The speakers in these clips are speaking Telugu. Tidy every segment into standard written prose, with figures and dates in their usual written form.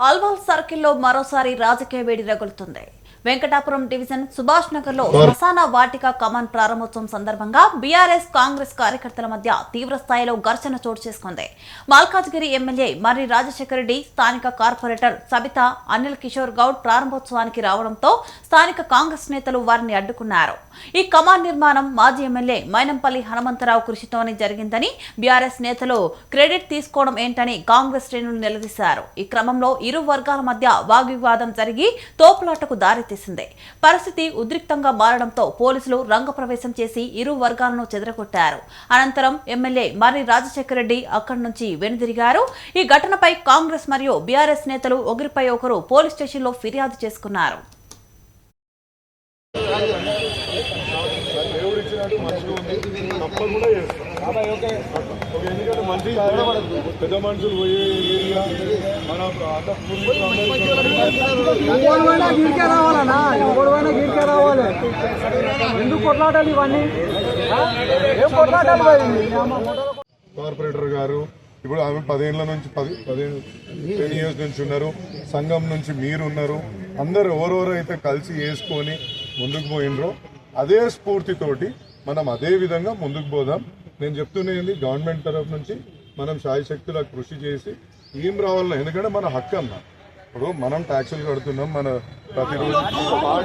ఆల్వాల్ సర్కిల్లో మరోసారి రాజకీయ వేడి రగులుతుంది. వెంకటాపురం డివిజన్ సుభాష్ నగర్ లో శ్మశాన వాటిక కమాన్ ప్రారంభోత్సవం సందర్భంగా బీఆర్ఎస్ కాంగ్రెస్ కార్యకర్తల మధ్య తీవ్ర స్థాయిలో ఘర్షణ చోటు చేసుకుంది. మల్కాజ్గిరి ఎమ్మెల్యే మర్రి రాజశేఖర రెడ్డి, స్థానిక కార్పొరేటర్ సబితా అనిల్ కిషోర్ గౌడ్ ప్రారంభోత్సవానికి రావడంతో స్థానిక కాంగ్రెస్ నేతలు వారిని అడ్డుకున్నారు. ఈ కమాన్ నిర్మాణం మాజీ ఎమ్మెల్యే మైనంపల్లి హనుమంతరావు కృషితోనే జరిగిందని బీఆర్ఎస్ నేతలు క్రెడిట్ తీసుకోవడం ఏంటని కాంగ్రెస్ శ్రేణులు నిలదీశారు. ఈ క్రమంలో ఇరు వర్గాల మధ్య వాగ్వివాదం జరిగి తోపులాటకు దారితీసింది. పరిస్థితి ఉద్రిక్తంగా మారడంతో పోలీసులు రంగప్రవేశం చేసి ఇరు వర్గాలను చెదరగొట్టారు. అనంతరం ఎమ్మెల్యే మర్రి రాజశేఖర రెడ్డి అక్కడి నుంచి వెనుదిరిగారు. ఈ ఘటనపై కాంగ్రెస్ మరియు బీఆర్ఎస్ నేతలు ఒకరిపై ఒకరు పోలీస్ స్టేషన్లో ఫిర్యాదు చేసుకున్నారు. ఎందుకంటే మంచి పెద్ద మనుషులు పోయే ఏరియా మన రావాలి. ఎందుకు కొట్లాడాలి ఇవన్నీ? కార్పొరేటర్ గారు ఇప్పుడు ఆమె 10 ఇయర్స్ నుంచి ఉన్నారు. సంఘం నుంచి మీరు ఉన్నారు. అందరు ఎవరెవరైతే కలిసి వేసుకొని ముందుకు పోయినరో అదే స్ఫూర్తితోటి మనం అదే విధంగా ముందుకు పోదాం. నేను చెప్తున్నది గవర్నమెంట్ తరఫు నుంచి మనం శాయశక్తుల కృషి చేసి ఏం రావాలన్నా, ఎందుకంటే మన హక్కు అన్న. ఇప్పుడు మనం ట్యాక్సులు కడుతున్నాం, మన ప్రతిరోజు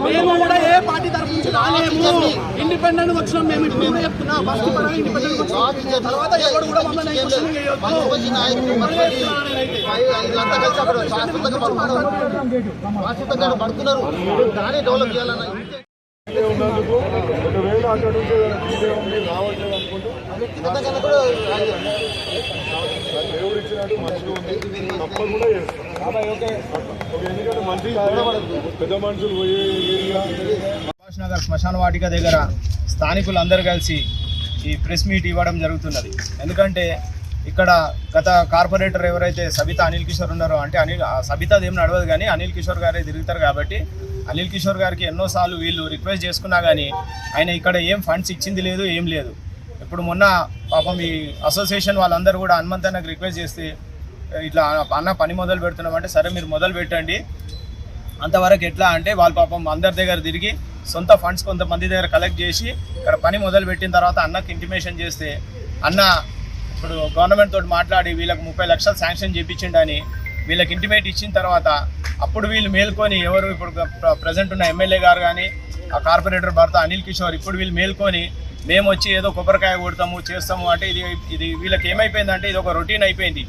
మేము కూడా ఏ పార్టీ తరఫు నుంచి రాలేము, ఇండిపెండెంట్ వచ్చినాం. మేము ఇప్పుడు చెప్తున్నా ఫస్ట్ ఇండిపెండెంట్ వచ్చిన తర్వాత ఎవరు కూడా మమ్మల్ని పడుతున్నారు. దాన్ని డెవలప్ చేయాలన్నా ఉన్నందుకు ఒకవేళ అక్కడ నుంచి రావట్లేదు అనుకుంటూ దేవుడు ఇచ్చినట్టు మంచిగా ఉంది, తప్పకుండా చేస్తాం. ఎందుకంటే మంచి పెద్ద మనుషులు పోయే ఏరియా సుభాష్ నగర్ శ్మశాన వాటిక దగ్గర స్థానికులందరూ కలిసి ఈ ప్రెస్ మీట్ ఇవ్వడం జరుగుతున్నది. ఎందుకంటే ఇక్కడ గత కార్పొరేటర్ ఎవరైతే సబితా అనిల్ కిషోర్ ఉన్నారో, అంటే సబితాది ఏం నడవదు కానీ అనిల్ కిషోర్ గారే తిరుగుతారు కాబట్టి అనిల్ కిషోర్ గారికి ఎన్నోసార్లు వీళ్ళు రిక్వెస్ట్ చేసుకున్నా కానీ ఆయన ఇక్కడ ఏం ఫండ్స్ ఇచ్చింది లేదు, ఏం లేదు. ఇప్పుడు మొన్న పాపం ఈ అసోసియేషన్ వాళ్ళందరూ కూడా హనుమంతన్నకు రిక్వెస్ట్ చేస్తే ఇట్లా అన్న పని మొదలు పెడుతున్నామంటే సరే మీరు మొదలు పెట్టండి. అంతవరకు ఎట్లా అంటే వాళ్ళు పాపం అందరి దగ్గర తిరిగి సొంత ఫండ్స్ కొంతమంది దగ్గర కలెక్ట్ చేసి ఇక్కడ పని మొదలు పెట్టిన తర్వాత అన్నకు ఇంటిమేషన్ చేస్తే అన్న ఇప్పుడు గవర్నమెంట్ తోటి మాట్లాడి వీళ్ళకి 30 లక్షలు శాంక్షన్ చేయించిండని వీళ్ళకి ఇంటిమేట్ ఇచ్చిన తర్వాత అప్పుడు వీళ్ళు మేల్కొని ఎవరు ఇప్పుడు ప్రజెంట్ ఉన్న ఎమ్మెల్యే గారు కానీ ఆ కార్పొరేటర్ భర్త అనిల్ కిషోర్ ఇప్పుడు వీళ్ళు మేల్కొని మేము వచ్చి ఏదో కొబ్బరికాయ కొడతాము చేస్తాము అంటే ఇది వీళ్ళకి ఏమైపోయిందంటే ఇది ఒక రొటీన్ అయిపోయింది.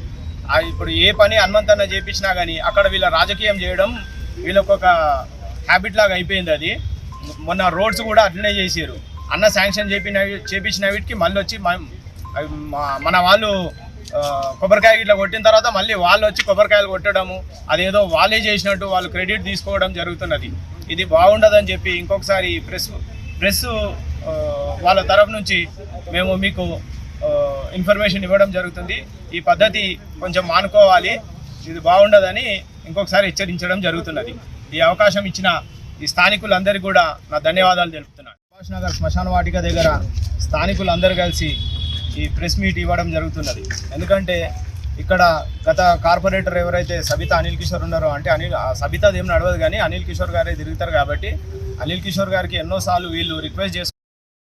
ఇప్పుడు ఏ పని హనుమంతన్న చేయించినా కానీ అక్కడ వీళ్ళ రాజకీయం చేయడం వీళ్ళకి ఒక హ్యాబిట్ లాగా అయిపోయింది. అది మొన్న రోడ్స్ కూడా అట్లనే చేసారు. అన్న శాంక్షన్ చేయించిన వీటికి మళ్ళీ వచ్చి మన వాళ్ళు కొబ్బరికాయ ఇట్లా కొట్టిన తర్వాత మళ్ళీ వాళ్ళు వచ్చి కొబ్బరికాయలు కొట్టడము, అదేదో వాళ్ళే చేసినట్టు వాళ్ళు క్రెడిట్ తీసుకోవడం జరుగుతున్నది. ఇది బాగుండదని చెప్పి ఇంకొకసారి ప్రెస్ వాళ్ళ తరఫు నుంచి మేము మీకు ఇన్ఫర్మేషన్ ఇవ్వడం జరుగుతుంది. ఈ పద్ధతి కొంచెం మానుకోవాలి, ఇది బాగుండదని ఇంకొకసారి హెచ్చరించడం జరుగుతున్నది. ఈ అవకాశం ఇచ్చిన ఈ స్థానికులందరికీ కూడా నా ధన్యవాదాలు తెలుపుతున్నాను. సుభాష్ నగర్ శ్మశాన వాటిక దగ్గర స్థానికులందరూ కలిసి ఈ ప్రెస్ మీట్ ఇవ్వడం జరుగుతున్నది. ఎందుకంటే ఇక్కడ గత కార్పొరేటర్ ఎవరైతే సబితా అనిల్ కిషోర్ ఉన్నారో, అంటే సబితాది ఏం నడవదు కానీ అనిల్ కిషోర్ గారే తిరుగుతారు కాబట్టి అనిల్ కిషోర్ గారికి ఎన్నోసార్లు వీళ్ళు రిక్వెస్ట్